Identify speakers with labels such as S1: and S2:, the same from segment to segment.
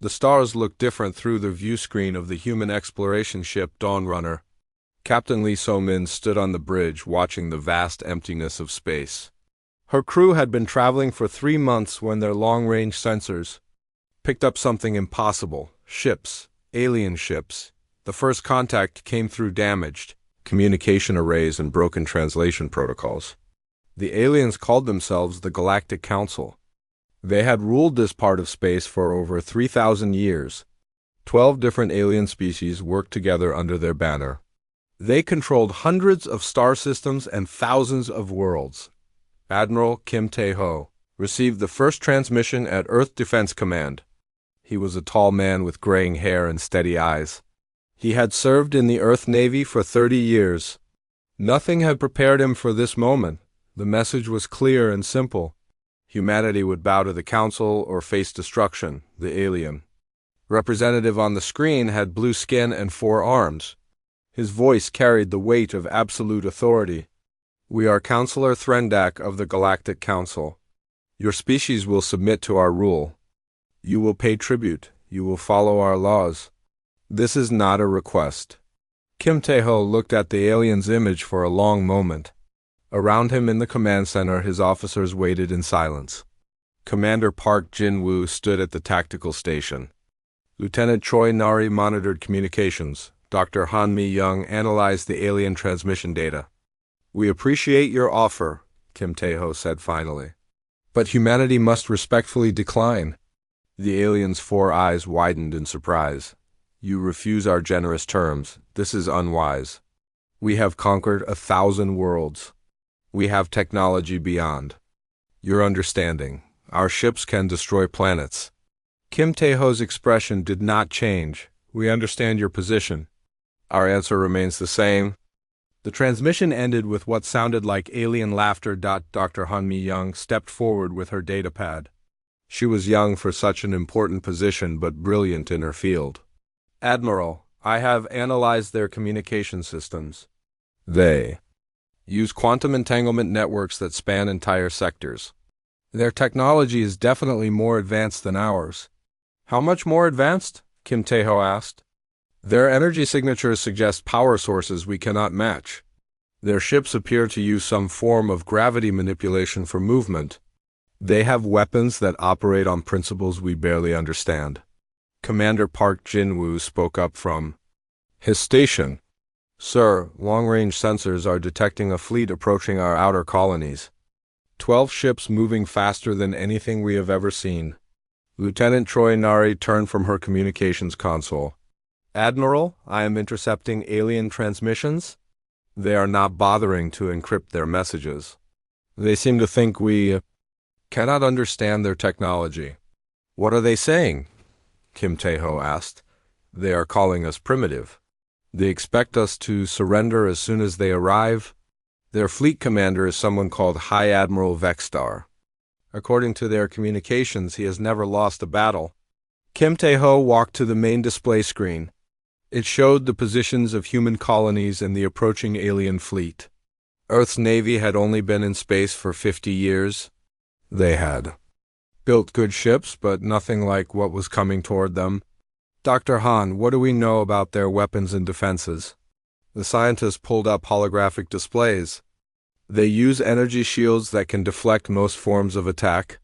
S1: The stars looked different through the view screen of the human exploration ship Dawnrunner. Captain Lee So-min stood on the bridge watching the vast emptiness of space. Her crew had been traveling for 3 months when their long-range sensors picked up something impossible. Ships, alien ships. The first contact came through damaged communication arrays and broken translation protocols. The aliens called themselves the Galactic Council. They had ruled this part of space for over 3,000 years. 12 different alien species worked together under their banner. They controlled hundreds of star systems and thousands of worlds. Admiral Kim Tae-ho received the first transmission at Earth Defense Command. He was a tall man with graying hair and steady eyes. He had served in the Earth Navy for 30 years. Nothing had prepared him for this moment. The message was clear and simple. Humanity would bow to the Council or face destruction, the alien. Representative on the screen had blue skin and 4 arms. His voice carried the weight of absolute authority. We are Counselor Threndak of the Galactic Council. Your species will submit to our rule. You will pay tribute. You will follow our laws. This is not a request. Kim Tae-ho looked at the alien's image for a long moment. Around him in the command center, his officers waited in silence. Commander Park Jin-woo stood at the tactical station. Lieutenant Choi Nari monitored communications. Dr. Han Mi-young analyzed the alien transmission data. We appreciate your offer, Kim Tae-ho said finally. But humanity must respectfully decline. The alien's 4 eyes widened in surprise. You refuse our generous terms. This is unwise. We have conquered 1,000 worlds. We have technology beyond your understanding. Our ships can destroy planets. Kim Tae-ho's expression did not change. We understand your position. Our answer remains the same. The transmission ended with what sounded like alien laughter. Dr. Han Mi-young stepped forward with her datapad. She was young for such an important position but brilliant in her field. Admiral, I have analyzed their communication systems. They use quantum entanglement networks that span entire sectors. Their technology is definitely more advanced than ours. How much more advanced? Kim Tae-ho asked. Their energy signatures suggest power sources we cannot match. Their ships appear to use some form of gravity manipulation for movement. They have weapons that operate on principles we barely understand. Commander Park Jin-woo spoke up from his station. Sir, long-range sensors are detecting a fleet approaching our outer colonies. 12 ships moving faster than anything we have ever seen. Lieutenant Choi Nari turned from her communications console. Admiral, I am intercepting alien transmissions. They are not bothering to encrypt their messages. They seem to think we cannot understand their technology. What are they saying? Kim Tae-ho asked. They are calling us primitive. They expect us to surrender as soon as they arrive. Their fleet commander is someone called High Admiral Vexstar. According to their communications, he has never lost a battle. Kim Tae-ho walked to the main display screen. It showed the positions of human colonies and the approaching alien fleet. Earth's Navy had only been in space for 50 years. They had built good ships, but nothing like what was coming toward them. Dr. Han, what do we know about their weapons and defenses? The scientists pulled up holographic displays. They use energy shields that can deflect most forms of attack.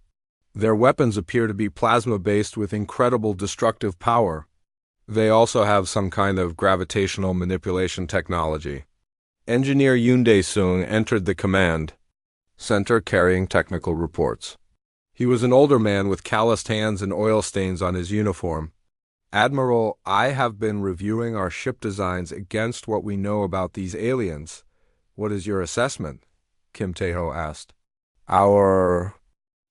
S1: Their weapons appear to be plasma-based with incredible destructive power. They also have some kind of gravitational manipulation technology. Engineer Yoon Dae-sung entered the command center carrying technical reports. He was an older man with calloused hands and oil stains on his uniform. Admiral, I have been reviewing our ship designs against what we know about these aliens. What is your assessment? Kim Tae-ho asked. Our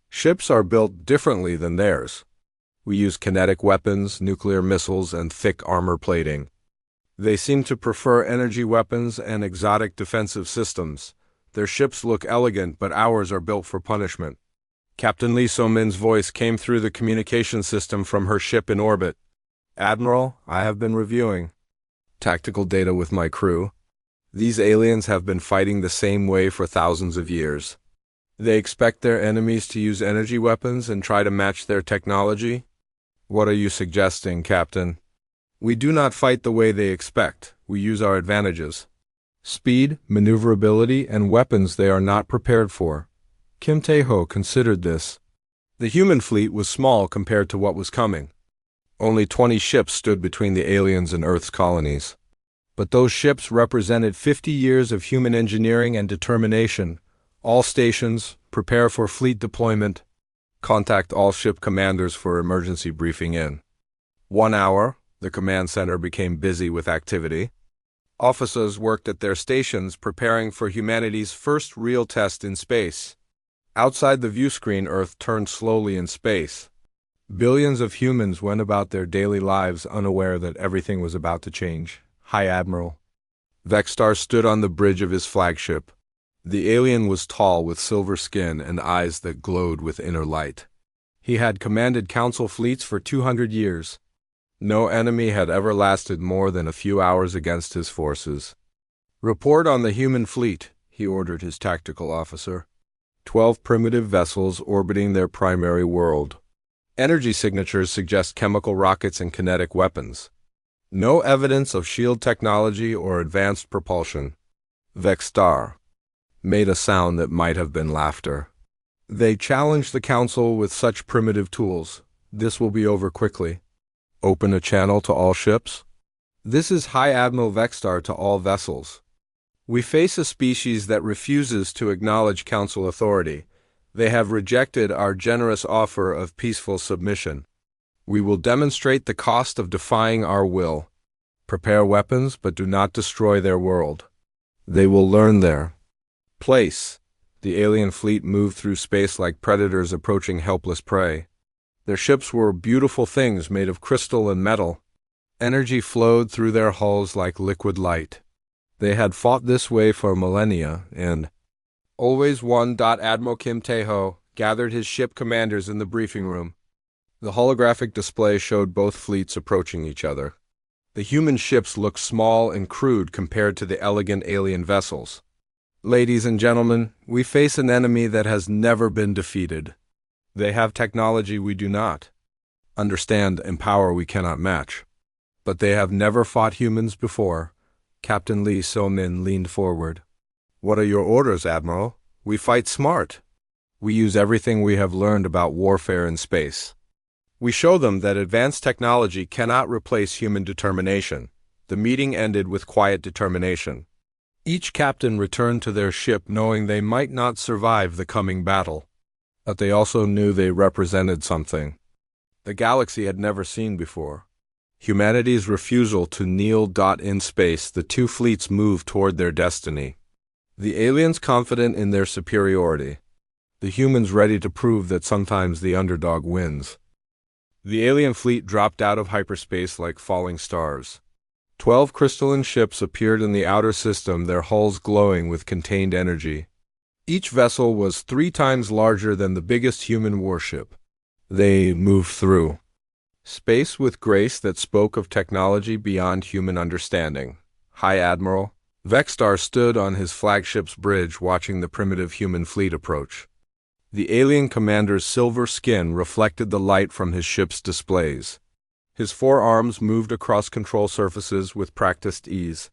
S1: ships are built differently than theirs. We use kinetic weapons, nuclear missiles, and thick armor plating. They seem to prefer energy weapons and exotic defensive systems. Their ships look elegant, but ours are built for punishment. Captain Lee So-min's voice came through the communication system from her ship in orbit. Admiral, I have been reviewing tactical data with my crew. These aliens have been fighting the same way for thousands of years. They expect their enemies to use energy weapons and try to match their technology. What are you suggesting, Captain? We do not fight the way they expect. We use our advantages. Speed, maneuverability, and weapons they are not prepared for. Kim Tae-ho considered this. The human fleet was small compared to what was coming. Only 20 ships stood between the aliens and Earth's colonies. But those ships represented 50 years of human engineering and determination. All stations, prepare for fleet deployment. Contact all ship commanders for emergency briefing in 1 hour. The command center became busy with activity. Officers worked at their stations preparing for humanity's first real test in space. Outside the viewscreen, Earth turned slowly in space. Billions of humans went about their daily lives unaware that everything was about to change. High Admiral Vexstar stood on the bridge of his flagship. The alien was tall with silver skin and eyes that glowed with inner light. He had commanded council fleets for 200 years. No enemy had ever lasted more than a few hours against his forces. Report on the human fleet, he ordered his tactical officer. 12 primitive vessels orbiting their primary world. Energy signatures suggest chemical rockets and kinetic weapons. No evidence of shield technology or advanced propulsion. Vexstar made a sound that might have been laughter. They challenged the council with such primitive tools. This will be over quickly. Open a channel to all ships. This is High Admiral Vexstar to all vessels. We face a species that refuses to acknowledge council authority. They have rejected our generous offer of peaceful submission. We will demonstrate the cost of defying our will. Prepare weapons, but do not destroy their world. They will learn their place. The alien fleet moved through space like predators approaching helpless prey. Their ships were beautiful things made of crystal and metal. Energy flowed through their hulls like liquid light. They had fought this way for millennia, and always one. Admiral Kim Tae-ho gathered his ship commanders in the briefing room. The holographic display showed both fleets approaching each other. The human ships looked small and crude compared to the elegant alien vessels. Ladies and gentlemen, we face an enemy that has never been defeated. They have technology we do not. Understand and power we cannot match. But they have never fought humans before. Captain Lee So-min leaned forward. What are your orders, Admiral? We fight smart. We use everything we have learned about warfare in space. We show them that advanced technology cannot replace human determination. The meeting ended with quiet determination. Each captain returned to their ship knowing they might not survive the coming battle. But they also knew they represented something the galaxy had never seen before. Humanity's refusal to kneel. In space, the two fleets moved toward their destiny. The aliens confident in their superiority. The humans ready to prove that sometimes the underdog wins. The alien fleet dropped out of hyperspace like falling stars. 12 crystalline ships appeared in the outer system, their hulls glowing with contained energy. Each vessel was 3 times larger than the biggest human warship. They moved through space with grace that spoke of technology beyond human understanding. High Admiral Vexstar stood on his flagship's bridge watching the primitive human fleet approach. The alien commander's silver skin reflected the light from his ship's displays. His forearms moved across control surfaces with practiced ease.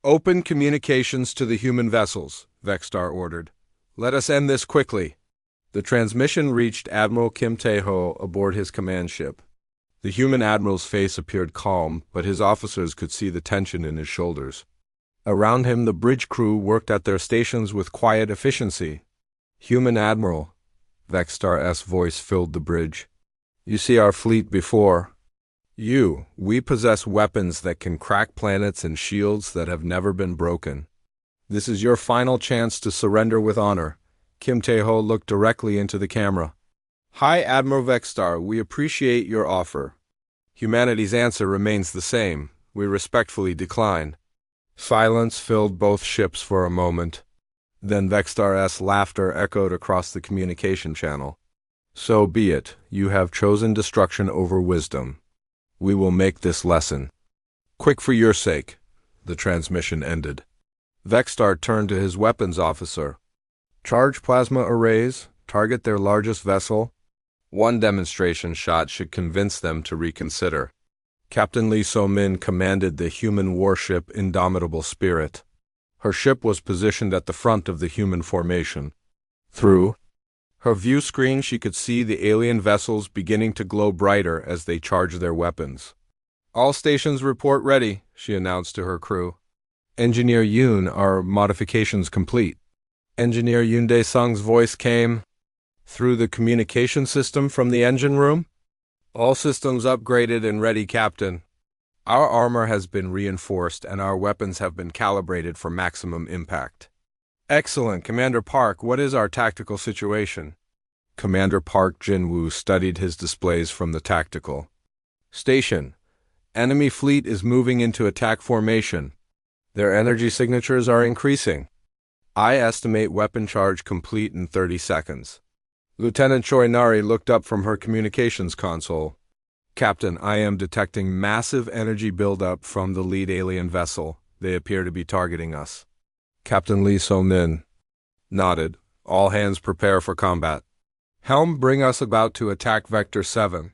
S1: Open communications to the human vessels, Vexstar ordered. Let us end this quickly. The transmission reached Admiral Kim Tae-ho aboard his command ship. The human admiral's face appeared calm, but his officers could see the tension in his shoulders. Around him, the bridge crew worked at their stations with quiet efficiency. Human Admiral, Vexstar's voice filled the bridge. You see our fleet before you. We possess weapons that can crack planets and shields that have never been broken. This is your final chance to surrender with honor. Kim Tae-ho looked directly into the camera. High Admiral Vexstar, we appreciate your offer. Humanity's answer remains the same. We respectfully decline. Silence filled both ships for a moment. Then Vexstar's laughter echoed across the communication channel. So be it. You have chosen destruction over wisdom. We will make this lesson quick for your sake. The transmission ended. Vexstar turned to his weapons officer. Charge plasma arrays, target their largest vessel. One demonstration shot should convince them to reconsider. Captain Lee So-min commanded the human warship Indomitable Spirit. Her ship was positioned at the front of the human formation. Through her view screen, she could see the alien vessels beginning to glow brighter as they charged their weapons. "All stations report ready," she announced to her crew. "Engineer Yoon, our modifications complete." Engineer Yoon Dae-sung's voice came through the communication system from the engine room. "All systems upgraded and ready, Captain. Our armor has been reinforced and our weapons have been calibrated for maximum impact." "Excellent, Commander Park. What is our tactical situation?" Commander Park Jin-woo studied his displays from the tactical station. "Enemy fleet is moving into attack formation. Their energy signatures are increasing. I estimate weapon charge complete in 30 seconds. Lieutenant Choi Nari looked up from her communications console. "Captain, I am detecting massive energy buildup from the lead alien vessel. They appear to be targeting us." Captain Lee So-min nodded. "All hands prepare for combat. Helm, bring us about to attack Vector 7.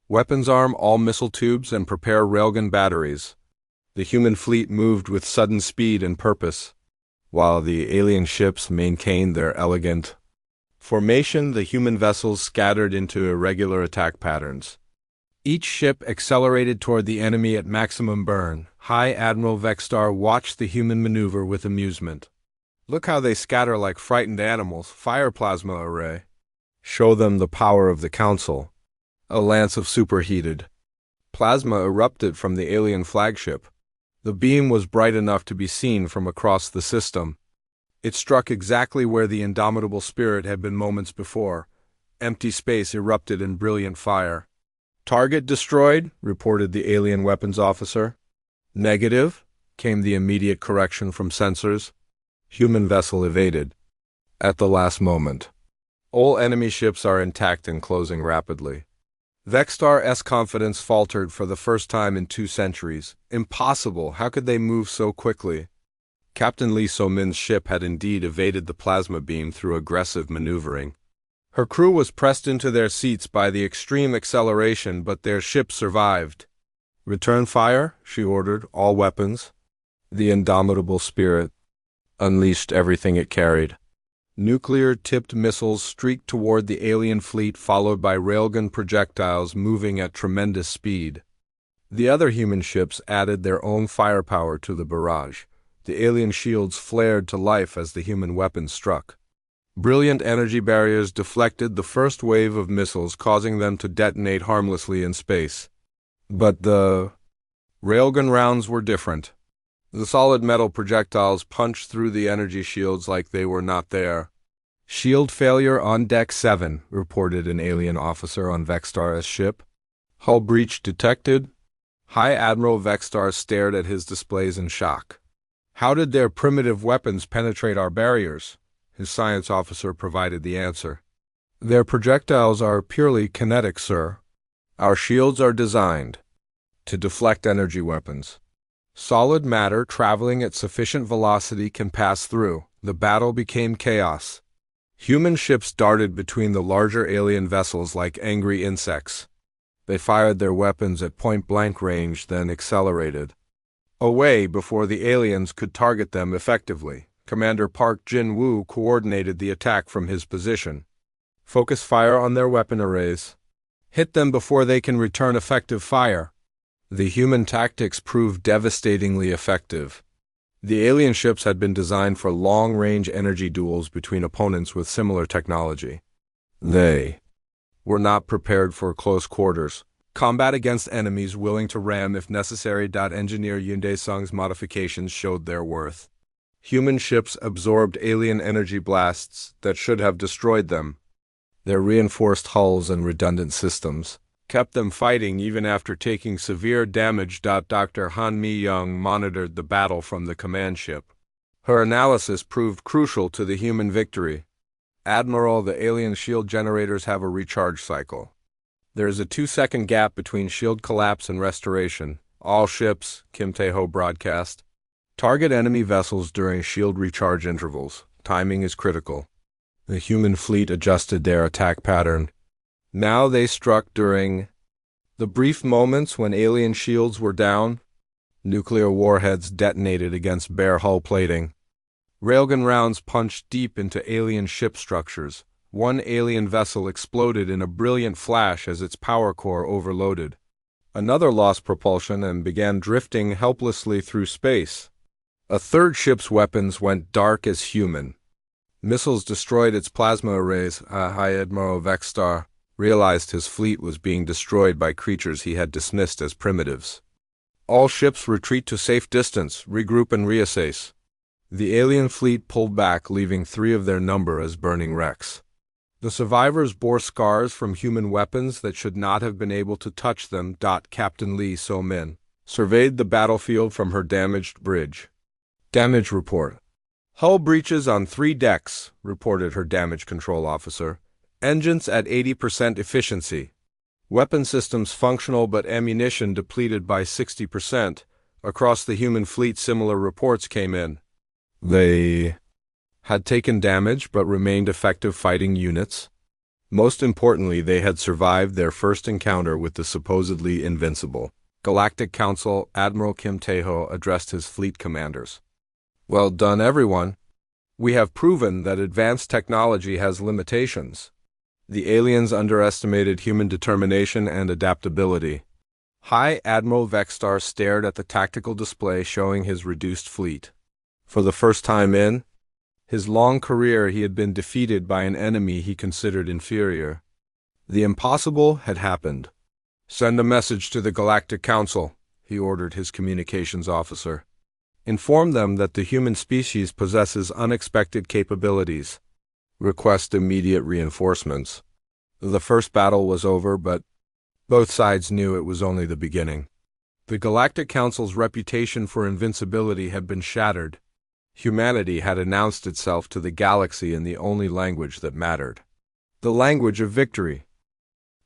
S1: Weapons arm all missile tubes and prepare railgun batteries." The human fleet moved with sudden speed and purpose, while the alien ships maintained their elegant formation. The human vessels scattered into irregular attack patterns. Each ship accelerated toward the enemy at maximum burn. High Admiral Vexstar watched the human maneuver with amusement. "Look how they scatter like frightened animals. Fire plasma array. Show them the power of the Council." A lance of superheated plasma erupted from the alien flagship. The beam was bright enough to be seen from across the system. It struck exactly where the Indomitable Spirit had been moments before. Empty space erupted in brilliant fire. "Target destroyed," reported the alien weapons officer. "Negative," came the immediate correction from sensors. Human vessel evaded. At the last moment. All enemy ships are intact and closing rapidly. Vexstar's confidence faltered for the first time in 2 centuries. Impossible! How could they move so quickly? Captain Lee So-min's ship had indeed evaded the plasma beam through aggressive maneuvering. Her crew was pressed into their seats by the extreme acceleration, but their ship survived. "Return fire," she ordered, "all weapons." The Indomitable Spirit unleashed everything it carried. Nuclear-tipped missiles streaked toward the alien fleet, followed by railgun projectiles moving at tremendous speed. The other human ships added their own firepower to the barrage. The alien shields flared to life as the human weapons struck. Brilliant energy barriers deflected the first wave of missiles, causing them to detonate harmlessly in space. But the railgun rounds were different. The solid metal projectiles punched through the energy shields like they were not there. "Shield failure on Deck 7, reported an alien officer on Vexstar's ship. "Hull breach detected." High Admiral Vexstar stared at his displays in shock. "How did their primitive weapons penetrate our barriers?" His science officer provided the answer. "Their projectiles are purely kinetic, sir. Our shields are designed to deflect energy weapons. Solid matter traveling at sufficient velocity can pass through." The battle became chaos. Human ships darted between the larger alien vessels like angry insects. They fired their weapons at point-blank range, then accelerated away before the aliens could target them effectively. Commander Park Jin-woo coordinated the attack from his position. "Focus fire on their weapon arrays. Hit them before they can return effective fire." The human tactics proved devastatingly effective. The alien ships had been designed for long-range energy duels between opponents with similar technology. They were not prepared for close quarters combat against enemies willing to ram if necessary. Engineer Yoon Dae-sung's modifications showed their worth. Human ships absorbed alien energy blasts that should have destroyed them. Their reinforced hulls and redundant systems kept them fighting even after taking severe damage. Dr. Han Mi-young monitored the battle from the command ship. Her analysis proved crucial to the human victory. "Admiral, the alien shield generators have a recharge cycle. There is a 2-second gap between shield collapse and restoration. All ships," Kim Tae-ho broadcast. "Target enemy vessels during shield recharge intervals. Timing is critical." The human fleet adjusted their attack pattern. Now they struck during the brief moments when alien shields were down. Nuclear warheads detonated against bare hull plating. Railgun rounds punched deep into alien ship structures. One alien vessel exploded in a brilliant flash as its power core overloaded. Another lost propulsion and began drifting helplessly through space. A third ship's weapons went dark as human. Missiles destroyed its plasma arrays. High Admiral Vexstar realized his fleet was being destroyed by creatures he had dismissed as primitives. All ships retreat to safe distance, regroup and reassess. The alien fleet pulled back, leaving 3 of their number as burning wrecks. The survivors bore scars from human weapons that should not have been able to touch them. Captain Lee So-min surveyed the battlefield from her damaged bridge. Damage report. Hull breaches on 3 decks, reported her damage control officer. Engines at 80% efficiency. Weapon systems functional but ammunition depleted by 60%. Across the human fleet similar reports came in. They had taken damage but remained effective fighting units. Most importantly, they had survived their first encounter with the supposedly invincible. Galactic Council Admiral Kim Tae-ho addressed his fleet commanders. Well done, everyone. We have proven that advanced technology has limitations. The aliens underestimated human determination and adaptability. High Admiral Vexstar stared at the tactical display showing his reduced fleet. For the first time in his long career, he had been defeated by an enemy he considered inferior. The impossible had happened. Send a message to the Galactic Council, he ordered his communications officer. Inform them that the human species possesses unexpected capabilities. Request immediate reinforcements. The first battle was over, but both sides knew it was only the beginning. The Galactic Council's reputation for invincibility had been shattered. Humanity had announced itself to the galaxy in the only language that mattered. The language of victory.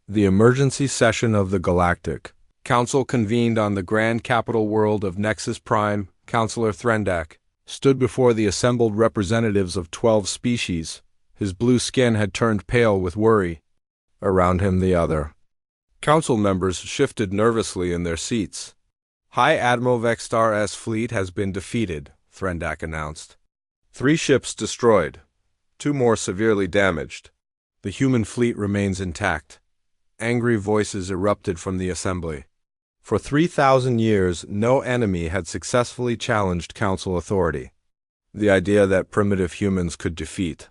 S1: The emergency session of the Galactic Council convened on the grand capital world of Nexus Prime. Counselor Threndak stood before the assembled representatives of 12 species. His blue skin had turned pale with worry. Around him the other council members shifted nervously in their seats. High Admiral Vexstar's fleet has been defeated, Threndak announced. 3 ships destroyed, 2 more severely damaged. The human fleet remains intact. Angry voices erupted from the assembly. For 3,000 years, no enemy had successfully challenged council authority. The idea that primitive humans could defeat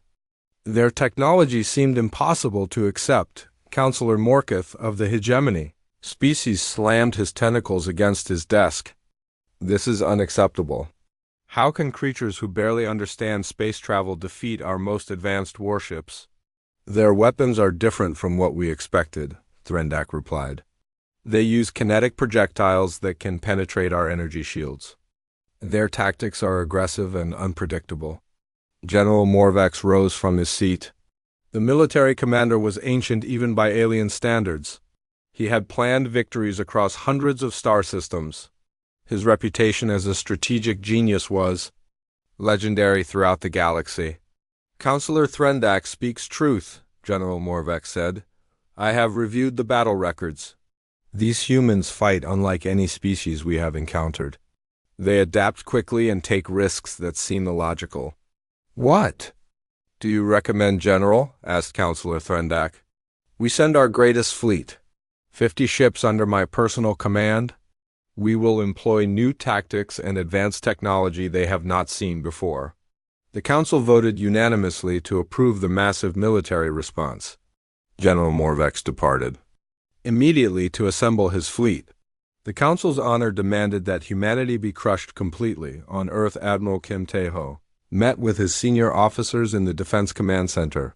S1: their technology seemed impossible to accept. Counselor Morkith of the Hegemony species slammed his tentacles against his desk. This is unacceptable. How can creatures who barely understand space travel defeat our most advanced warships? Their weapons are different from what we expected, Threndak replied. They use kinetic projectiles that can penetrate our energy shields. Their tactics are aggressive and unpredictable. General Morvex rose from his seat. The military commander was ancient even by alien standards. He had planned victories across hundreds of star systems. His reputation as a strategic genius was legendary throughout the galaxy. Counselor Threndak speaks truth, General Morvex said. I have reviewed the battle records. These humans fight unlike any species we have encountered. They adapt quickly and take risks that seem illogical. What do you recommend, General? Asked Counselor Threndak. We send our greatest fleet, 50 ships under my personal command. We will employ new tactics and advanced technology they have not seen before. The Council voted unanimously to approve the massive military response. General Morvex departed. Immediately to assemble his fleet. The Council's honor demanded that humanity be crushed completely. On Earth, Admiral Kim Tae-ho met with his senior officers in the Defense Command Center.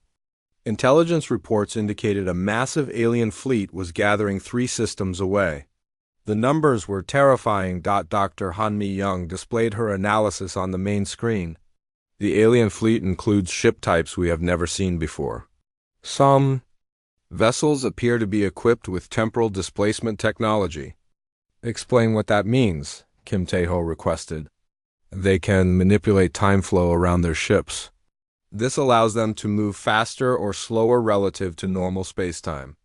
S1: Intelligence reports indicated a massive alien fleet was gathering 3 systems away. The numbers were terrifying. Dr. Han-Mi Young displayed her analysis on the main screen. The alien fleet includes ship types we have never seen before. Some vessels appear to be equipped with temporal displacement technology. Explain what that means, Kim Tae-ho requested. They can manipulate time flow around their ships. This allows them to move faster or slower relative to normal spacetime.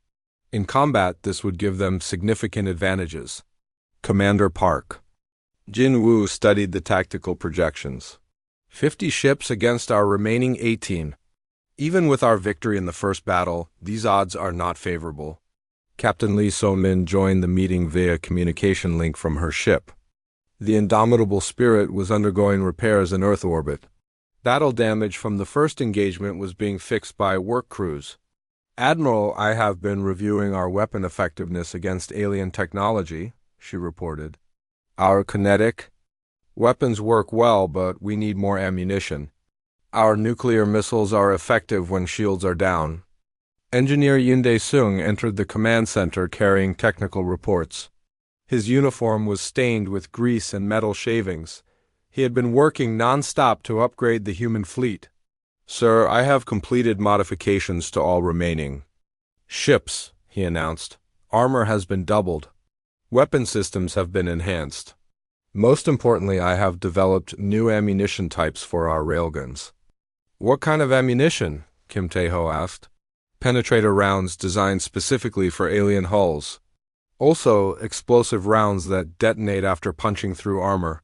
S1: In combat, this would give them significant advantages. Commander Park. Jin Woo studied the tactical projections. 50 ships against our remaining 18. Even with our victory in the first battle, these odds are not favorable. Captain Lee So-min joined the meeting via communication link from her ship. The Indomitable Spirit was undergoing repairs in Earth orbit. Battle damage from the first engagement was being fixed by work crews. Admiral, I have been reviewing our weapon effectiveness against alien technology, she reported. Our kinetic weapons work well, but we need more ammunition. Our nuclear missiles are effective when shields are down. Engineer Yinde Sung entered the command center carrying technical reports. His uniform was stained with grease and metal shavings. He had been working non-stop to upgrade the human fleet. Sir, I have completed modifications to all remaining ships, he announced. Armor has been doubled. Weapon systems have been enhanced. Most importantly, I have developed new ammunition types for our railguns. What kind of ammunition? Kim Tae-ho asked. Penetrator rounds designed specifically for alien hulls. Also, explosive rounds that detonate after punching through armor.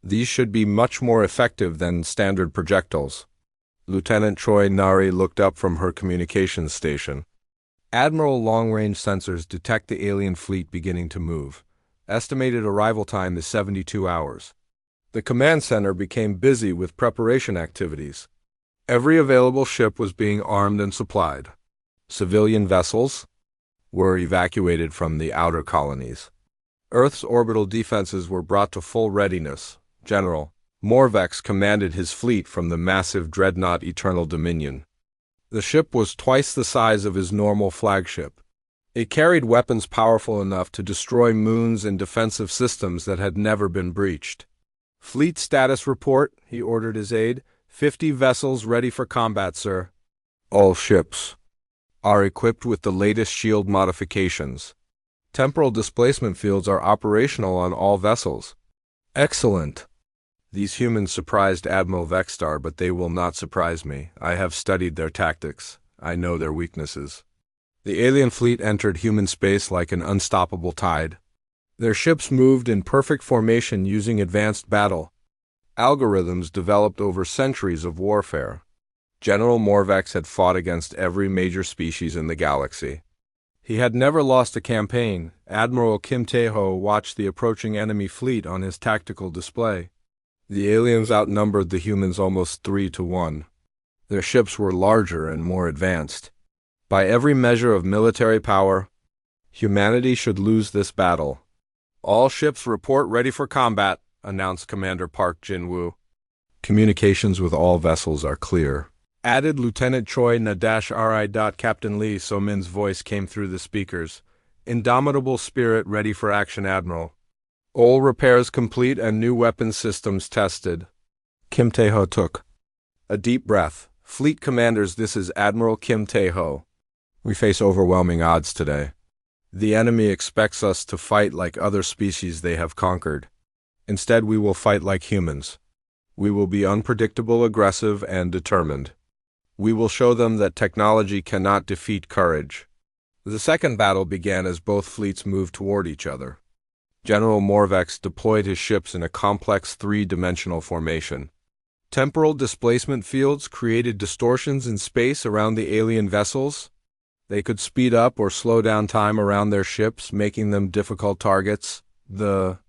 S1: These should be much more effective than standard projectiles. Lieutenant Choi Nari looked up from her communications station. Admiral long-range sensors detect the alien fleet beginning to move. Estimated arrival time is 72 hours. The command center became busy with preparation activities. Every available ship was being armed and supplied. Civilian vessels were evacuated from the outer colonies. Earth's orbital defenses were brought to full readiness. General Morvex commanded his fleet from the massive dreadnought Eternal Dominion. The ship was twice the size of his normal flagship. It carried weapons powerful enough to destroy moons and defensive systems that had never been breached. Fleet status report, he ordered his aide. 50 vessels ready for combat, sir. All ships are equipped with the latest shield modifications. Temporal displacement fields are operational on all vessels. Excellent. These humans surprised Admiral Vexstar, but they will not surprise me. I have studied their tactics. I know their weaknesses. The alien fleet entered human space like an unstoppable tide. Their ships moved in perfect formation using advanced battle algorithms developed over centuries of warfare. General Morvex had fought against every major species in the galaxy. He had never lost a campaign. Admiral Kim Tae-ho watched the approaching enemy fleet on his tactical display. The aliens outnumbered the humans almost 3-1. Their ships were larger and more advanced. By every measure of military power, humanity should lose this battle. All ships report ready for combat, announced Commander Park Jin-woo. Communications with all vessels are clear. Added Lieutenant Choi Na-RI. Captain Lee So-min's voice came through the speakers. Indomitable Spirit ready for action, Admiral. All repairs complete and new weapon systems tested. Kim Tae-ho took a deep breath. Fleet commanders, this is Admiral Kim Tae-ho. We face overwhelming odds today. The enemy expects us to fight like other species they have conquered. Instead, we will fight like humans. We will be unpredictable, aggressive, and determined. We will show them that technology cannot defeat courage. The second battle began as both fleets moved toward each other. General Morvex deployed his ships in a complex three-dimensional formation. Temporal displacement fields created distortions in space around the alien vessels. They could speed up or slow down time around their ships, making them difficult targets. The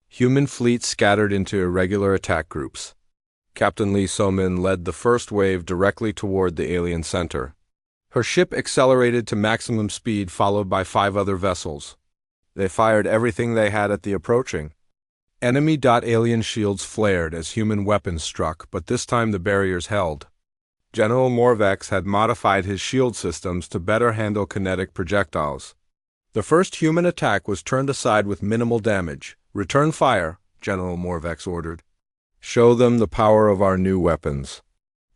S1: human fleet scattered into irregular attack groups. Captain Lee So-min led the first wave directly toward the alien center. Her ship accelerated to maximum speed, followed by 5 other vessels. They fired everything they had at the approaching. Enemy-alien shields flared as human weapons struck, but this time the barriers held. General Morvex had modified his shield systems to better handle kinetic projectiles. The first human attack was turned aside with minimal damage. Return fire, General Morvex ordered. Show them the power of our new weapons.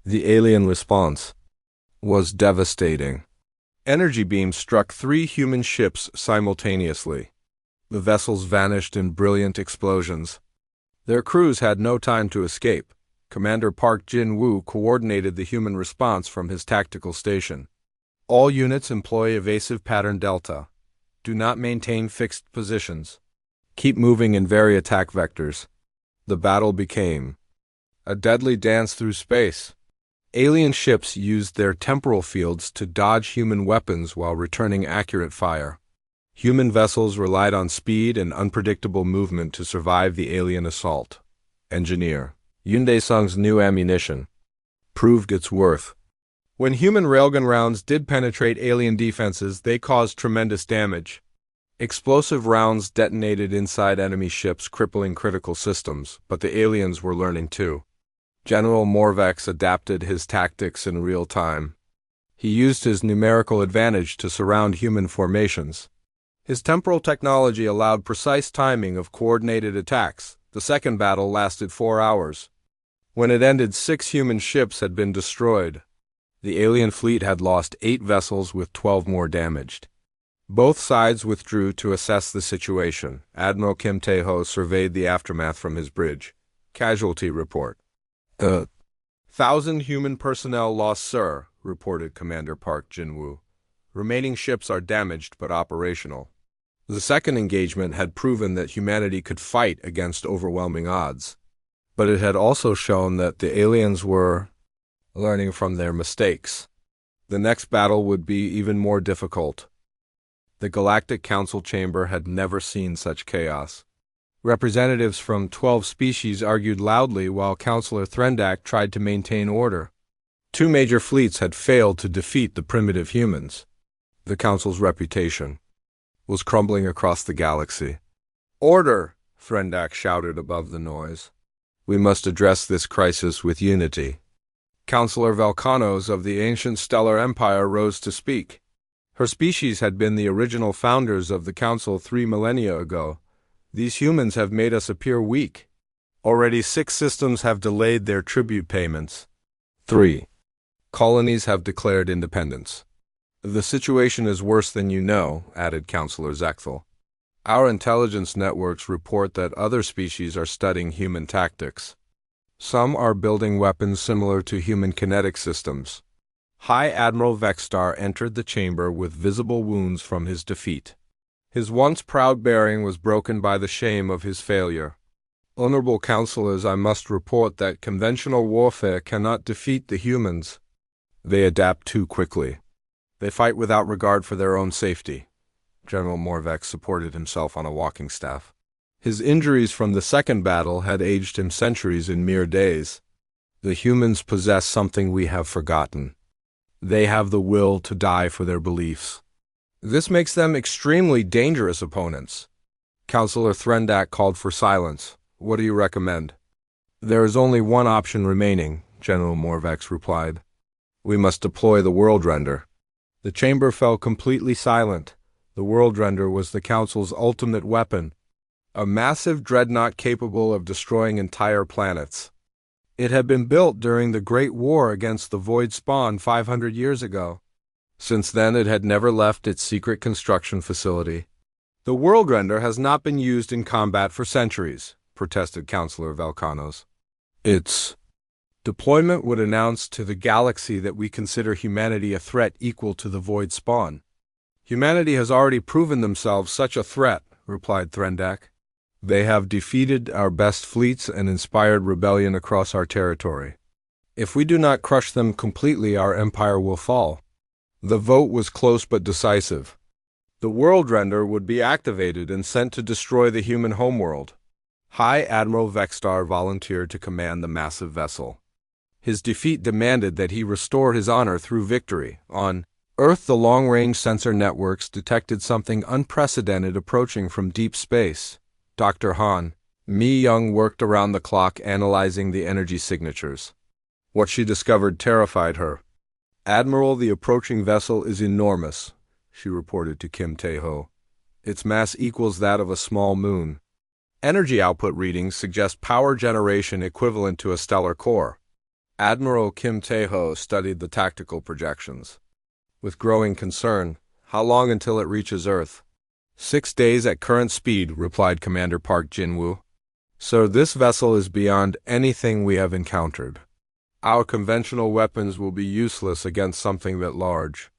S1: The alien response was devastating. Energy beams struck 3 human ships simultaneously. The vessels vanished in brilliant explosions. Their crews had no time to escape. Commander Park Jin-woo coordinated the human response from his tactical station. All units employ evasive pattern delta. Do not maintain fixed positions. Keep moving and vary attack vectors. The battle became a deadly dance through space. Alien ships used their temporal fields to dodge human weapons while returning accurate fire. Human vessels relied on speed and unpredictable movement to survive the alien assault. Engineer Yoon Dae-sung's new ammunition proved its worth. When human railgun rounds did penetrate alien defenses, they caused tremendous damage. Explosive rounds detonated inside enemy ships, crippling critical systems, but the aliens were learning too. General Morvex adapted his tactics in real time. He used his numerical advantage to surround human formations. His temporal technology allowed precise timing of coordinated attacks. The second battle lasted 4 hours. When it ended, 6 human ships had been destroyed. The alien fleet had lost 8 vessels with 12 more damaged. Both sides withdrew to assess the situation. Admiral Kim Tae-ho surveyed the aftermath from his bridge. Casualty report. 1,000 human personnel lost, sir, reported Commander Park Jin-woo. Remaining ships are damaged but operational. The second engagement had proven that humanity could fight against overwhelming odds. But it had also shown that the aliens were learning from their mistakes. The next battle would be even more difficult. The Galactic Council chamber had never seen such chaos. Representatives from 12 species argued loudly while Councillor Threndak tried to maintain order. 2 major fleets had failed to defeat the primitive humans. The Council's reputation was crumbling across the galaxy. Order! Threndak shouted above the noise. We must address this crisis with unity. Councillor Valkanos of the ancient Stellar Empire rose to speak. Her species had been the original founders of the Council 3 millennia ago. These humans have made us appear weak. Already 6 systems have delayed their tribute payments. 3 colonies have declared independence. The situation is worse than you know, added Councillor Zechthel. Our intelligence networks report that other species are studying human tactics. Some are building weapons similar to human kinetic systems. High Admiral Vexstar entered the chamber with visible wounds from his defeat. His once proud bearing was broken by the shame of his failure. Honorable councillors, I must report that conventional warfare cannot defeat the humans. They adapt too quickly. They fight without regard for their own safety. General Morvex supported himself on a walking staff. His injuries from the second battle had aged him centuries in mere days. The humans possess something we have forgotten. They have the will to die for their beliefs. This makes them extremely dangerous opponents. Councillor Threndak called for silence. What do you recommend? There is only one option remaining, General Morvex replied. We must deploy the World Render. The chamber fell completely silent. The World Render was the Council's ultimate weapon, a massive dreadnought capable of destroying entire planets. It had been built during the Great War against the Void Spawn 500 years ago. Since then, it had never left its secret construction facility. The World Render has not been used in combat for centuries, protested Councillor Valkanos. Its deployment would announce to the galaxy that we consider humanity a threat equal to the Void Spawn. Humanity has already proven themselves such a threat, replied Threndak. They have defeated our best fleets and inspired rebellion across our territory. If we do not crush them completely, our empire will fall. The vote was close but decisive. The World Render would be activated and sent to destroy the human homeworld. High Admiral Vexstar volunteered to command the massive vessel. His defeat demanded that he restore his honor through victory. On Earth, the long-range sensor networks detected something unprecedented approaching from deep space. Dr. Han, Mi Young worked around the clock analyzing the energy signatures. What she discovered terrified her. Admiral, the approaching vessel is enormous, she reported to Kim Tae-ho. Its mass equals that of a small moon. Energy output readings suggest power generation equivalent to a stellar core. Admiral Kim Tae-ho studied the tactical projections. With growing concern, how long until it reaches Earth? 6 days at current speed, replied Commander Park Jin-woo. So this vessel is beyond anything we have encountered. Our conventional weapons will be useless against something that large.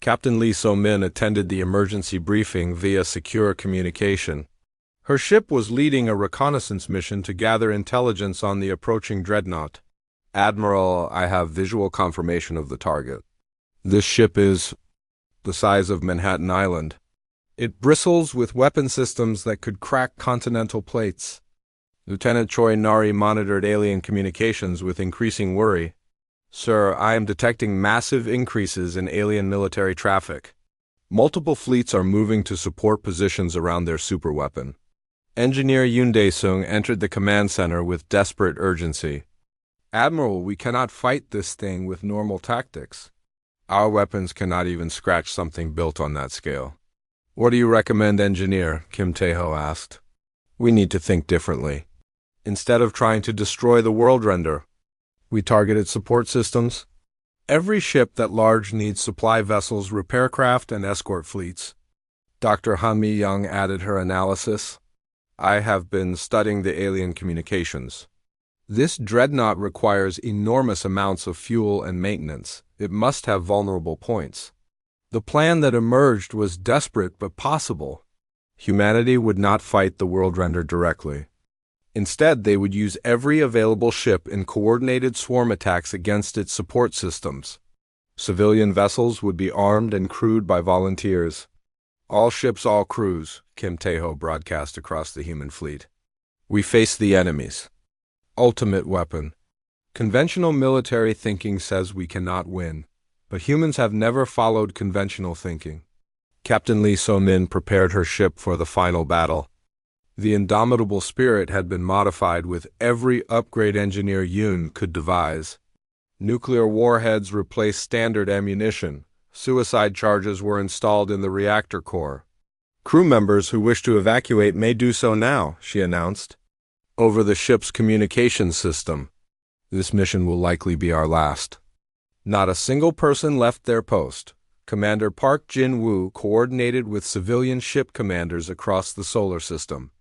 S1: Captain Lee So-min attended the emergency briefing via secure communication. Her ship was leading a reconnaissance mission to gather intelligence on the approaching dreadnought. Admiral, I have visual confirmation of the target. This ship is the size of Manhattan Island. It bristles with weapon systems that could crack continental plates. Lieutenant Choi Nari monitored alien communications with increasing worry. Sir, I am detecting massive increases in alien military traffic. Multiple fleets are moving to support positions around their superweapon. Engineer Yoon Dae-sung entered the command center with desperate urgency. Admiral, we cannot fight this thing with normal tactics. Our weapons cannot even scratch something built on that scale. What do you recommend, Engineer? Kim Tae-ho asked. We need to think differently. Instead of trying to destroy the world render, we targeted support systems. Every ship that large needs supply vessels, repair craft, and escort fleets. Dr. Han Mi-young added her analysis. I have been studying the alien communications. This dreadnought requires enormous amounts of fuel and maintenance. It must have vulnerable points. The plan that emerged was desperate but possible. Humanity would not fight the world render directly. Instead, they would use every available ship in coordinated swarm attacks against its support systems. Civilian vessels would be armed and crewed by volunteers. All ships, all crews, Kim Tae-ho broadcast across the human fleet. We face the enemies. Ultimate weapon. Conventional military thinking says we cannot win, but humans have never followed conventional thinking. Captain Lee So-min prepared her ship for the final battle. The indomitable spirit had been modified with every upgrade Engineer Yoon could devise. Nuclear warheads replaced standard ammunition. Suicide charges were installed in the reactor core. Crew members who wish to evacuate may do so now, she announced. Over the ship's communication system. This mission will likely be our last. Not a single person left their post. Commander Park Jin-woo coordinated with civilian ship commanders across the solar system.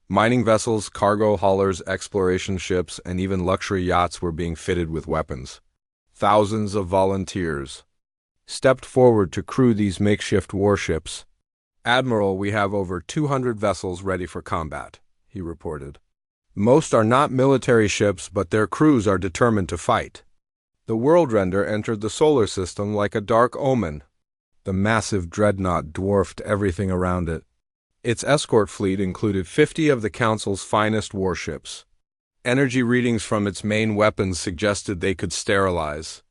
S1: Mining vessels, cargo haulers, exploration ships, and even luxury yachts were being fitted with weapons. Thousands of volunteers stepped forward to crew these makeshift warships. Admiral, we have over 200 vessels ready for combat, he reported. Most are not military ships, but their crews are determined to fight. The world render entered the solar system like a dark omen. The massive dreadnought dwarfed everything around it. Its escort fleet included 50 of the Council's finest warships. Energy readings from its main weapons suggested they could sterilize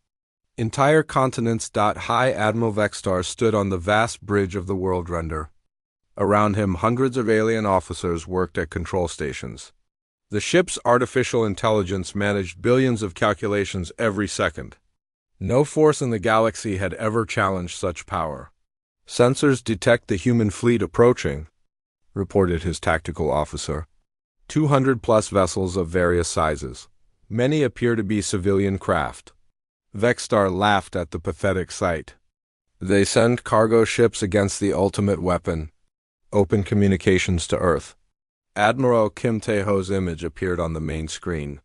S1: entire continents. High Admiral Vextar stood on the vast bridge of the world render. Around him, hundreds of alien officers worked at control stations. The ship's artificial intelligence managed billions of calculations every second. No force in the galaxy had ever challenged such power. Sensors detect the human fleet approaching, reported his tactical officer. 200-plus vessels of various sizes. Many appear to be civilian craft. Vextar laughed at the pathetic sight. They send cargo ships against the ultimate weapon. Open communications to Earth. Admiral Kim Tae-ho's image appeared on the main screen.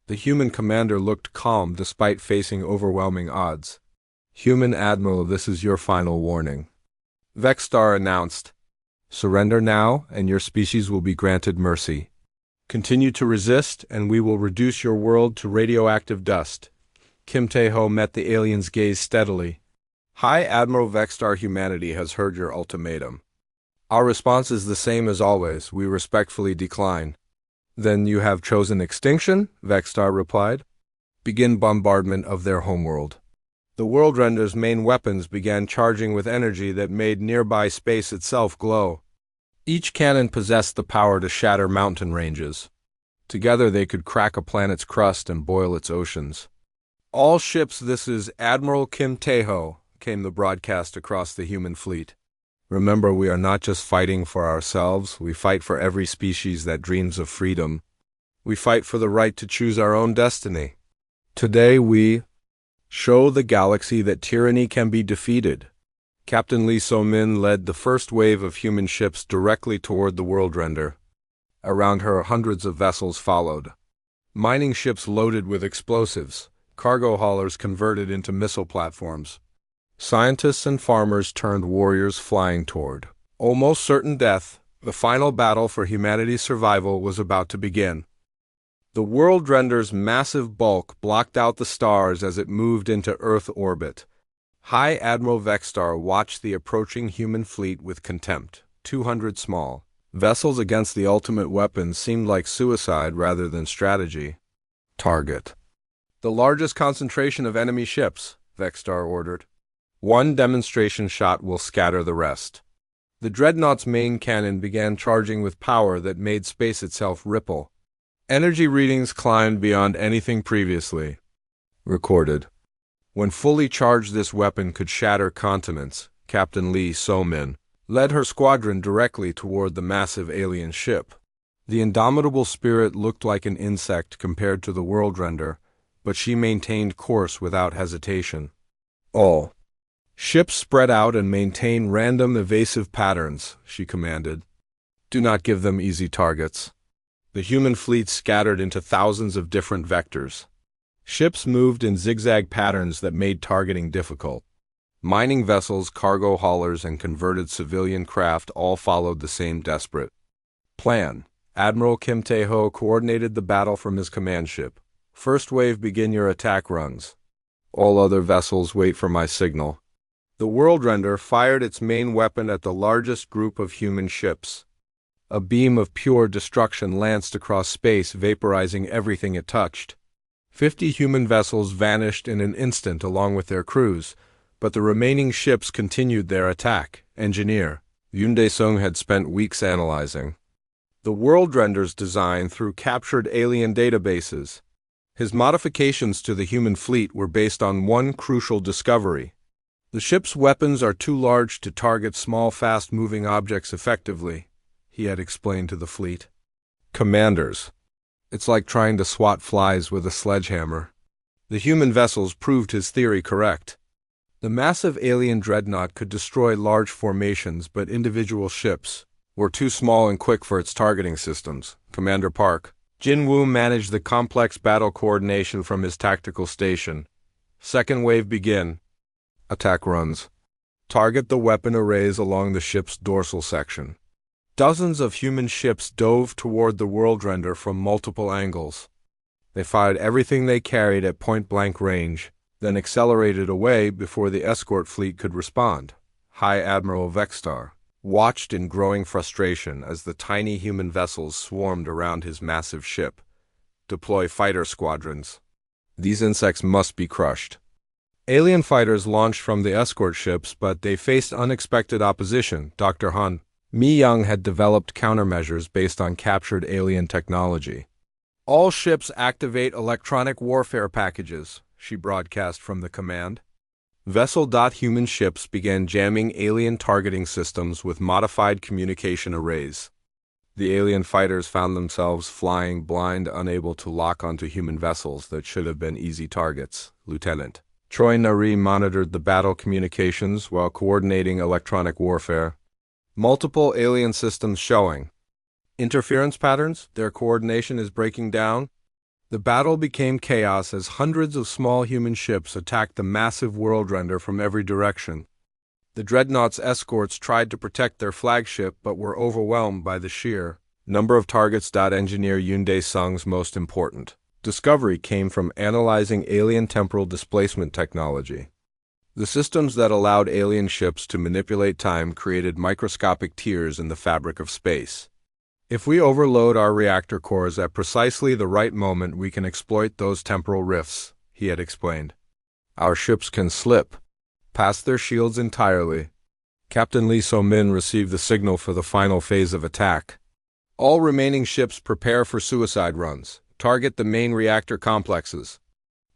S1: The human commander looked calm despite facing overwhelming odds. Human Admiral, this is your final warning. Vextar announced. Surrender now, and your species will be granted mercy. Continue to resist, and we will reduce your world to radioactive dust. Kim Tae-ho met the alien's gaze steadily. High Admiral Vextar, humanity has heard your ultimatum. Our response is the same as always. We respectfully decline. Then you have chosen extinction? Vextar replied. Begin bombardment of their homeworld. The world render's main weapons began charging with energy that made nearby space itself glow. Each cannon possessed the power to shatter mountain ranges. Together they could crack a planet's crust and boil its oceans. All ships, this is Admiral Kim Tae-ho, came the broadcast across the human fleet. Remember, we are not just fighting for ourselves, we fight for every species that dreams of freedom. We fight for the right to choose our own destiny. Today we show the galaxy that tyranny can be defeated. Captain Lee So-min led the first wave of human ships directly toward the world render. Around her, hundreds of vessels followed. Mining ships loaded with explosives, cargo haulers converted into missile platforms. Scientists and farmers turned warriors flying toward almost certain death. The final battle for humanity's survival was about to begin. The Worldrender's massive bulk blocked out the stars as it moved into Earth orbit. High Admiral Vexstar watched the approaching human fleet with contempt. 200 small vessels against the ultimate weapon seemed like suicide rather than strategy. Target the largest concentration of enemy ships, Vexstar ordered. One demonstration shot will scatter the rest. The dreadnought's main cannon began charging with power that made space itself ripple. Energy readings climbed beyond anything previously recorded. When fully charged, this weapon could shatter continents. Captain Lee So-min led her squadron directly toward the massive alien ship. The indomitable spirit looked like an insect compared to the Worldrender, but she maintained course without hesitation. All ships spread out and maintain random evasive patterns, she commanded. Do not give them easy targets. The human fleet scattered into thousands of different vectors. Ships moved in zigzag patterns that made targeting difficult. Mining vessels, cargo haulers, and converted civilian craft all followed the same desperate plan. Admiral Kim Tae-ho coordinated the battle from his command ship. First wave, begin your attack runs. All other vessels wait for my signal. The Worldrender fired its main weapon at the largest group of human ships. A beam of pure destruction lanced across space, vaporizing everything it touched. 50 human vessels vanished in an instant along with their crews, but the remaining ships continued their attack. Engineer Yoon Dae-sung had spent weeks analyzing the Worldrender's design through captured alien databases. His modifications to the human fleet were based on one crucial discovery. The ship's weapons are too large to target small, fast-moving objects effectively, he had explained to the fleet. Commanders, it's like trying to swat flies with a sledgehammer. The human vessels proved his theory correct. The massive alien dreadnought could destroy large formations, but individual ships were too small and quick for its targeting systems. Commander Park Jin-woo managed the complex battle coordination from his tactical station. Second wave, begin. Attack runs. Target the weapon arrays along the ship's dorsal section. Dozens of human ships dove toward the Worldrender from multiple angles. They fired everything they carried at point-blank range, then accelerated away before the escort fleet could respond. High Admiral Vexstar watched in growing frustration as the tiny human vessels swarmed around his massive ship. Deploy fighter squadrons. These insects must be crushed. Alien fighters launched from the escort ships, but they faced unexpected opposition. Dr. Han Mi-young had developed countermeasures based on captured alien technology. All ships activate electronic warfare packages, she broadcast from the command. Vessel.human ships began jamming alien targeting systems with modified communication arrays. The alien fighters found themselves flying blind, unable to lock onto human vessels that should have been easy targets. Lieutenant Choi Nari monitored the battle communications while coordinating electronic warfare. Multiple alien systems showing interference patterns. Their coordination is breaking down. The battle became chaos as hundreds of small human ships attacked the massive Worldrender from every direction. The dreadnought's escorts tried to protect their flagship but were overwhelmed by the sheer number of targets. Engineer Yoon Dae-sung's most important discovery came from analyzing alien temporal displacement technology. The systems that allowed alien ships to manipulate time created microscopic tears in the fabric of space. If we overload our reactor cores at precisely the right moment, we can exploit those temporal rifts, he had explained. Our ships can slip past their shields entirely. Captain Lee So-min received the signal for the final phase of attack. All remaining ships prepare for suicide runs. Target the main reactor complexes.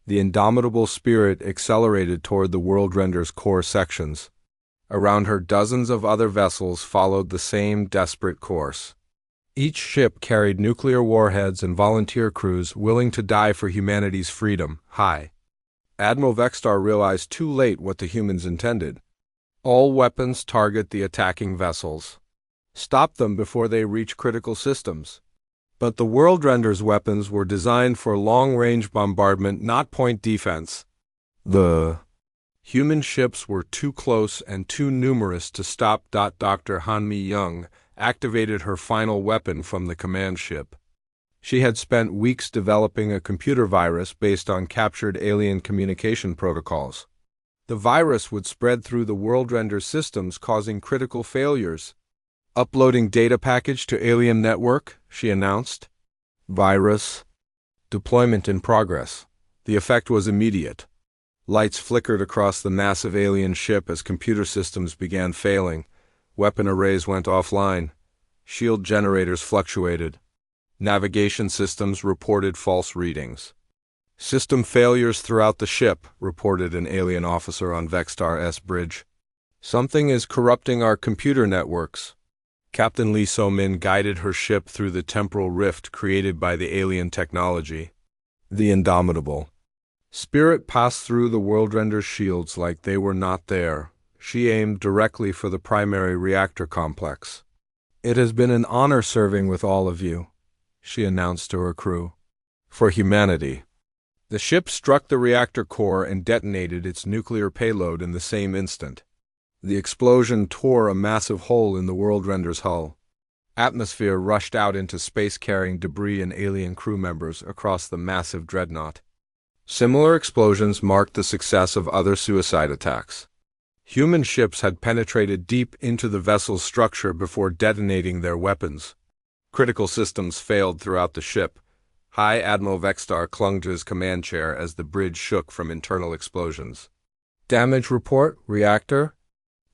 S1: The indomitable spirit accelerated toward the Worldrender's core sections. Around her, dozens of other vessels followed the same desperate course. Each ship carried nuclear warheads and volunteer crews willing to die for humanity's freedom. High Admiral Vexstar realized too late what the humans intended. All weapons target the attacking vessels. Stop them before they reach critical systems. But the Worldrender's weapons were designed for long-range bombardment, not point defense. The Human ships were too close and too numerous to stop. Dr. Han-Mi Young activated her final weapon from the command ship. She had spent weeks developing a computer virus based on captured alien communication protocols. The virus would spread through the Worldrender systems, causing critical failures. "Uploading data package to alien network," she announced. "Virus deployment in progress." The effect was immediate. Lights flickered across the massive alien ship as computer systems began failing. Weapon arrays went offline. Shield generators fluctuated. Navigation systems reported false readings. "System failures throughout the ship," reported an alien officer on Vextar S bridge. "Something is corrupting our computer networks." Captain Lee So-min guided her ship through the temporal rift created by the alien technology. The indomitable Spirit passed through the Worldrender's shields like they were not there. She aimed directly for the primary reactor complex. "It has been an honor serving with all of you," she announced to her crew. "For humanity." The ship struck the reactor core and detonated its nuclear payload in the same instant. The explosion tore a massive hole in the Worldrender's hull. Atmosphere rushed out into space, carrying debris and alien crew members across the massive dreadnought. Similar explosions marked the success of other suicide attacks. Human ships had penetrated deep into the vessel's structure before detonating their weapons. Critical systems failed throughout the ship. High Admiral Vextar clung to his command chair as the bridge shook from internal explosions. "Damage report, reactor.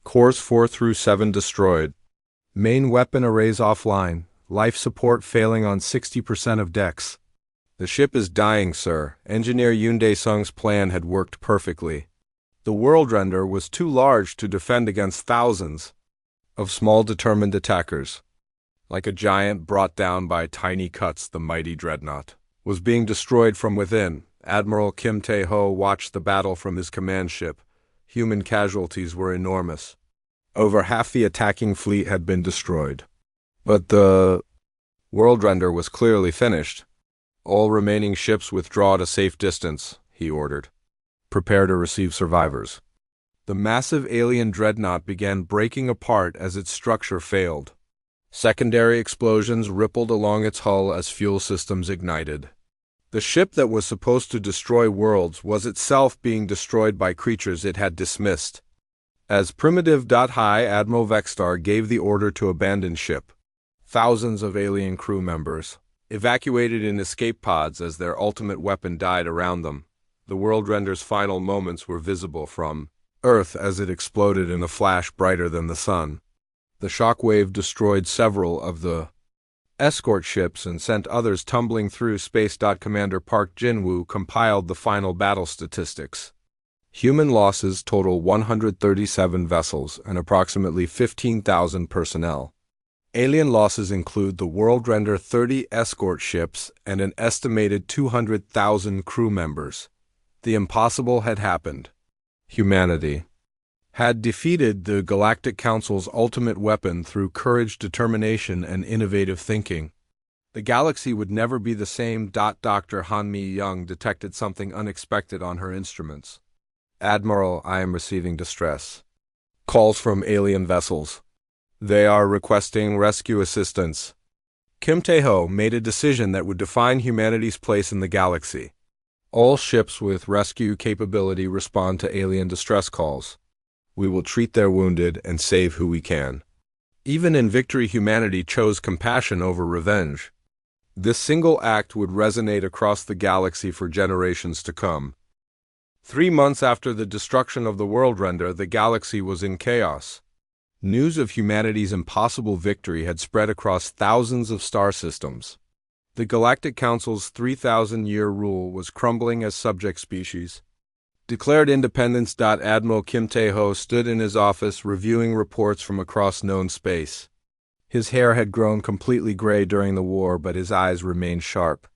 S1: Cores 4 through 7 destroyed. Main weapon arrays offline. Life support failing on 60% of decks." "The ship is dying, sir." Engineer Yoon Dae-sung's plan had worked perfectly. The Worldrender was too large to defend against thousands of small determined attackers. Like a giant brought down by tiny cuts, the mighty dreadnought was being destroyed from within. Admiral Kim Tae-ho watched the battle from his command ship. Human casualties were enormous. Over half the attacking fleet had been destroyed. But the Worldrender was clearly finished. "All remaining ships withdraw to safe distance," he ordered. "Prepare to receive survivors." The massive alien dreadnought began breaking apart as its structure failed. Secondary explosions rippled along its hull as fuel systems ignited. The ship that was supposed to destroy worlds was itself being destroyed by creatures it had dismissed. As primitive. High Admiral Vextar gave the order to abandon ship. Thousands of alien crew members evacuated in escape pods as their ultimate weapon died around them. The Worldrender's final moments were visible from Earth as it exploded in a flash brighter than the sun. The shock wave destroyed several of the escort ships and sent others tumbling through space. Commander Park Jin-woo compiled the final battle statistics. Human losses total 137 vessels and approximately 15,000 personnel. Alien losses include the Worldrender 30 escort ships and an estimated 200,000 crew members. The impossible had happened. Humanity had defeated the Galactic Council's ultimate weapon through courage, determination, and innovative thinking. The galaxy would never be the same. Dr. Han-Mi Young detected something unexpected on her instruments. "Admiral, I am receiving distress calls from alien vessels. They are requesting rescue assistance." Kim Tae-ho made a decision that would define humanity's place in the galaxy. All ships with rescue capability respond to alien distress calls. We will treat their wounded and save who we can. Even in victory, humanity chose compassion over revenge. This single act would resonate across the galaxy for generations to come. 3 months after the destruction of the Worldrender, the galaxy was in chaos. News of humanity's impossible victory had spread across thousands of star systems. The Galactic Council's 3,000-year rule was crumbling as subject species. Declared independence. Admiral Kim Tae-ho stood in his office reviewing reports from across known space. His hair had grown completely gray during the war, but his eyes remained sharp.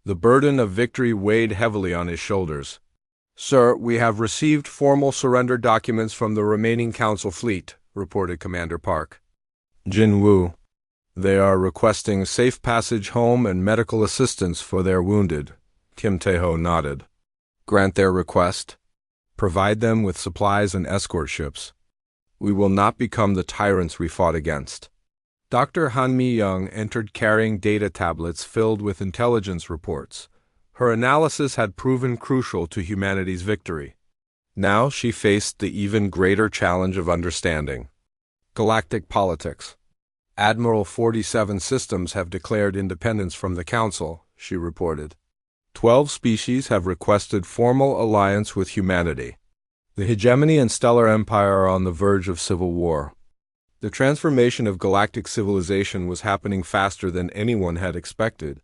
S1: The burden of victory weighed heavily on his shoulders. "Sir, we have received formal surrender documents from the remaining Council fleet," reported Commander Park Jin-woo. "They are requesting safe passage home and medical assistance for their wounded." Kim Tae-ho nodded. "Grant their request." Provide them with supplies and escort ships. We will not become the tyrants we fought against. Dr. Han Mi-young entered carrying data tablets filled with intelligence reports. Her analysis had proven crucial to humanity's victory. Now she faced the even greater challenge of understanding galactic politics. Admiral 47 systems have declared independence from the Council, she reported. 12 species have requested formal alliance with humanity. The hegemony and stellar empire are on the verge of civil war. The transformation of galactic civilization was happening faster than anyone had expected.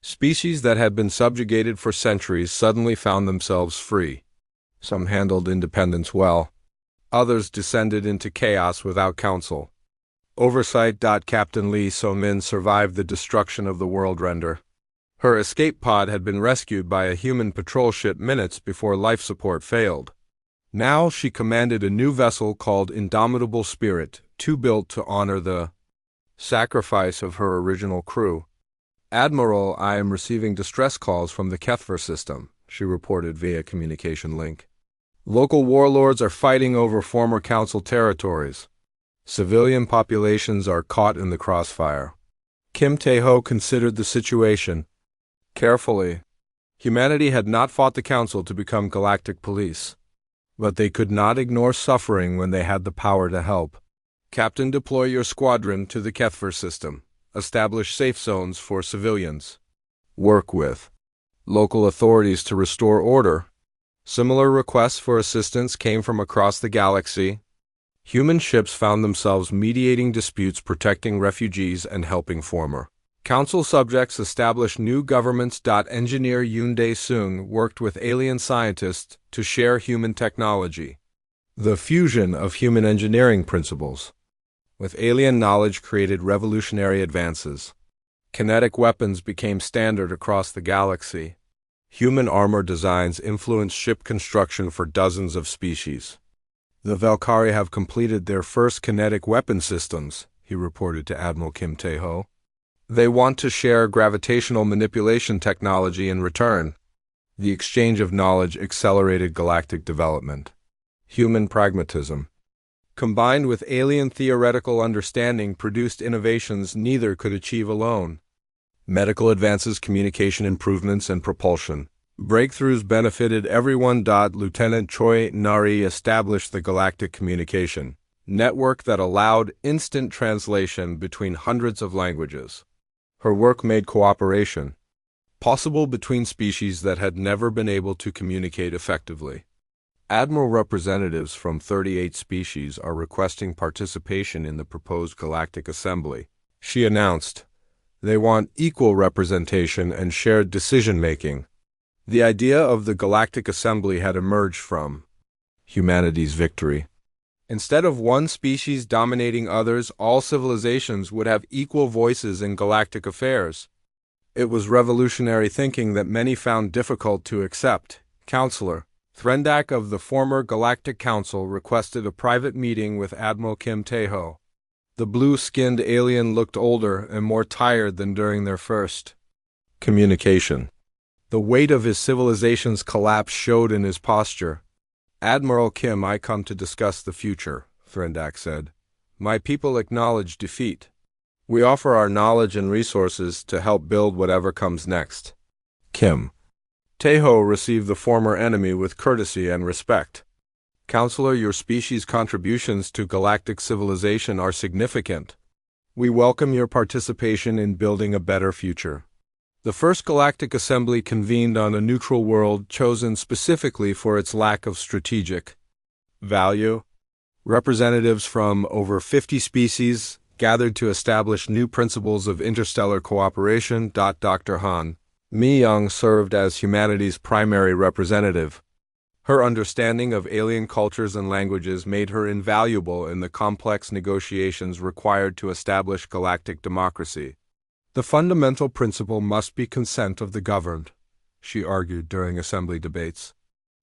S1: Species that had been subjugated for centuries suddenly found themselves free. Some handled independence well. Others descended into chaos without counsel. Oversight. Captain Lee So-min survived the destruction of the World Render. Her escape pod had been rescued by a human patrol ship minutes before life support failed. Now she commanded a new vessel called Indomitable Spirit, built to honor the sacrifice of her original crew. Admiral, I am receiving distress calls from the HFY system, she reported via communication link. Local warlords are fighting over former council territories. Civilian populations are caught in the crossfire. Kim Tae-ho considered the situation carefully. Humanity had not fought the council to become galactic police, but they could not ignore suffering when they had the power to help. Captain, deploy your squadron to the HFY system. Establish safe zones for civilians. Work with local authorities to restore order. Similar requests for assistance came from across the galaxy. Human ships found themselves mediating disputes, protecting refugees, and helping former council subjects establish new governments. Engineer Yoon Dae-sung worked with alien scientists to share human technology. The fusion of human engineering principles with alien knowledge created revolutionary advances. Kinetic weapons became standard across the galaxy. Human armor designs influenced ship construction for dozens of species. The Valkyrie have completed their first kinetic weapon systems, he reported to Admiral Kim Tae-ho. They want to share gravitational manipulation technology in return. The exchange of knowledge accelerated galactic development. Human pragmatism, combined with alien theoretical understanding, produced innovations neither could achieve alone. Medical advances, communication improvements, and propulsion breakthroughs benefited everyone. Lieutenant Choi Nari established the Galactic Communication Network that allowed instant translation between hundreds of languages. Her work made cooperation possible between species that had never been able to communicate effectively. Admiral representatives from 38 species are requesting participation in the proposed Galactic Assembly, she announced. They want equal representation and shared decision-making. The idea of the Galactic Assembly had emerged from humanity's victory. Instead of one species dominating others, all civilizations would have equal voices in galactic affairs. It was revolutionary thinking that many found difficult to accept. Counselor Threndak of the former Galactic Council requested a private meeting with Admiral Kim Tae-ho. The blue-skinned alien looked older and more tired than during their first communication. The weight of his civilization's collapse showed in his posture. Admiral Kim, I come to discuss the future, Threndak said. My people acknowledge defeat. We offer our knowledge and resources to help build whatever comes next. Kim Tae-ho received the former enemy with courtesy and respect. Counselor, your species' contributions to galactic civilization are significant. We welcome your participation in building a better future. The first Galactic Assembly convened on a neutral world chosen specifically for its lack of strategic value. Representatives from over 50 species gathered to establish new principles of interstellar cooperation. Dr. Han Mi-young served as humanity's primary representative. Her understanding of alien cultures and languages made her invaluable in the complex negotiations required to establish galactic democracy. The fundamental principle must be consent of the governed, she argued during assembly debates.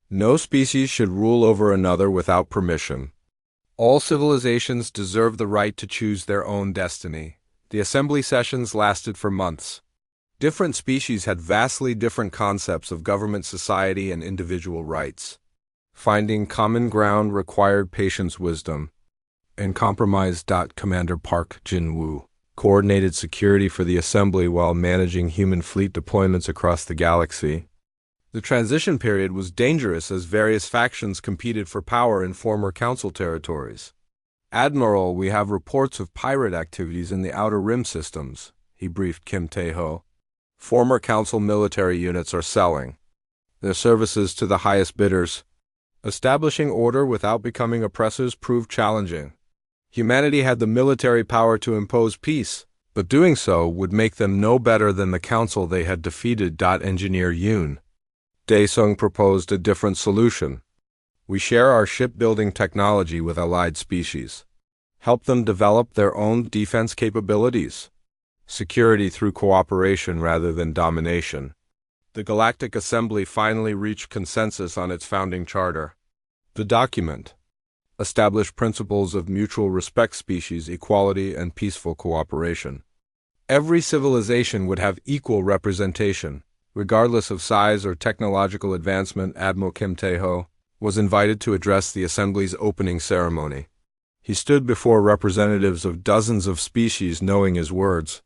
S1: No species should rule over another without permission. All civilizations deserve the right to choose their own destiny. The assembly sessions lasted for months. Different species had vastly different concepts of government, society, and individual rights. Finding common ground required patience, wisdom, and compromise. Commander Park Jin-woo coordinated security for the assembly while managing human fleet deployments across the galaxy. The transition period was dangerous as various factions competed for power in former council territories. "Admiral, we have reports of pirate activities in the Outer Rim systems," he briefed Kim Tae-ho. "Former council military units are selling their services to the highest bidders. Establishing order without becoming oppressors proved challenging. Humanity had the military power to impose peace, but doing so would make them no better than the council they had defeated. Engineer Yoon Dae-sung proposed a different solution. "We share our shipbuilding technology with allied species. Help them develop their own defense capabilities. Security through cooperation rather than domination." The Galactic Assembly finally reached consensus on its founding charter. The document established principles of mutual respect, species equality, and peaceful cooperation. Every civilization would have equal representation, regardless of size or technological advancement. Admiral Kim Tae-ho was invited to address the Assembly's opening ceremony. He stood before representatives of dozens of species, knowing his words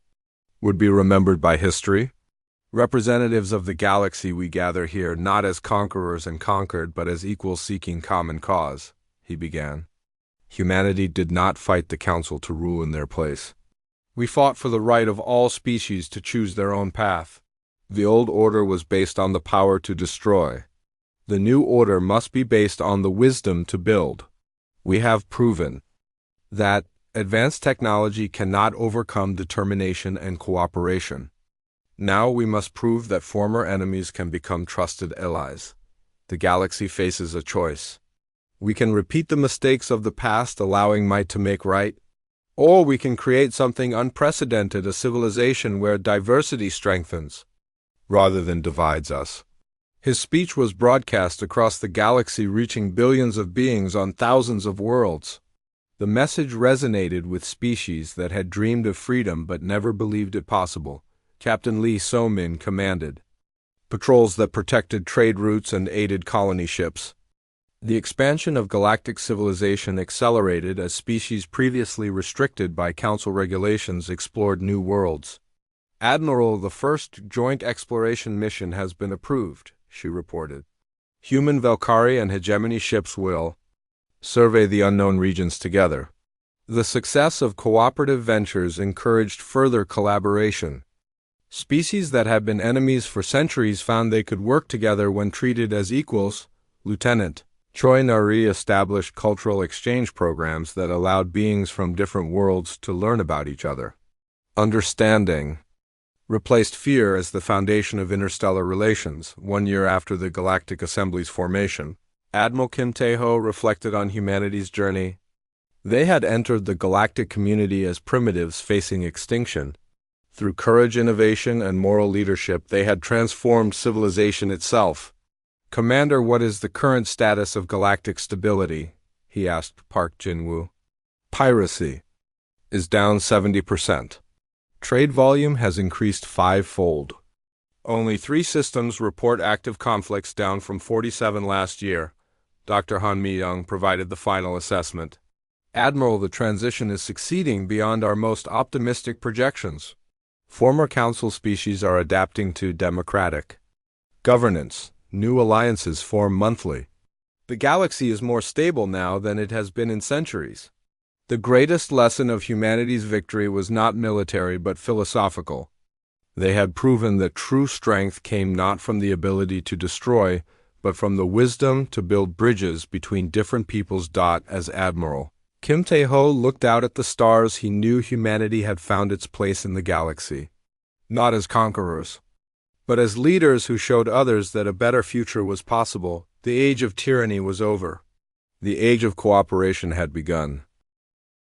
S1: would be remembered by history. "Representatives of the galaxy, we gather here not as conquerors and conquered, but as equals seeking common cause," he began. "Humanity did not fight the Council to rule in their place. We fought for the right of all species to choose their own path. The old order was based on the power to destroy. The new order must be based on the wisdom to build. We have proven that advanced technology cannot overcome determination and cooperation. Now we must prove that former enemies can become trusted allies. The galaxy faces a choice. We can repeat the mistakes of the past, allowing might to make right, or we can create something unprecedented, a civilization where diversity strengthens rather than divides us." His speech was broadcast across the galaxy, reaching billions of beings on thousands of worlds. The message resonated with species that had dreamed of freedom but never believed it possible. Captain Lee So-min commanded patrols that protected trade routes and aided colony ships. The expansion of galactic civilization accelerated as species previously restricted by council regulations explored new worlds. "Admiral, the first joint exploration mission has been approved," she reported. "Human Valkyrie and Hegemony ships will survey the unknown regions together." The success of cooperative ventures encouraged further collaboration. Species that had been enemies for centuries found they could work together when treated as equals. Lieutenant Choi Nari established cultural exchange programs that allowed beings from different worlds to learn about each other. Understanding replaced fear as the foundation of interstellar relations. 1 year after the Galactic Assembly's formation, Admiral Kim Tae-ho reflected on humanity's journey. They had entered the galactic community as primitives facing extinction. Through courage, innovation, and moral leadership, they had transformed civilization itself. "Commander, what is the current status of galactic stability?" he asked Park Jin-woo. "Piracy is down 70%. Trade volume has increased 5-fold. Only 3 systems report active conflicts, down from 47 last year." Dr. Han Mi-young provided the final assessment. "Admiral, the transition is succeeding beyond our most optimistic projections. Former council species are adapting to democratic governance. New alliances form monthly. The galaxy is more stable now than it has been in centuries." The greatest lesson of humanity's victory was not military but philosophical. They had proven that true strength came not from the ability to destroy, but from the wisdom to build bridges between different peoples. As Admiral Kim Tae-ho looked out at the stars, he knew humanity had found its place in the galaxy, not as conquerors, but as leaders who showed others that a better future was possible. The age of tyranny was over. The age of cooperation had begun.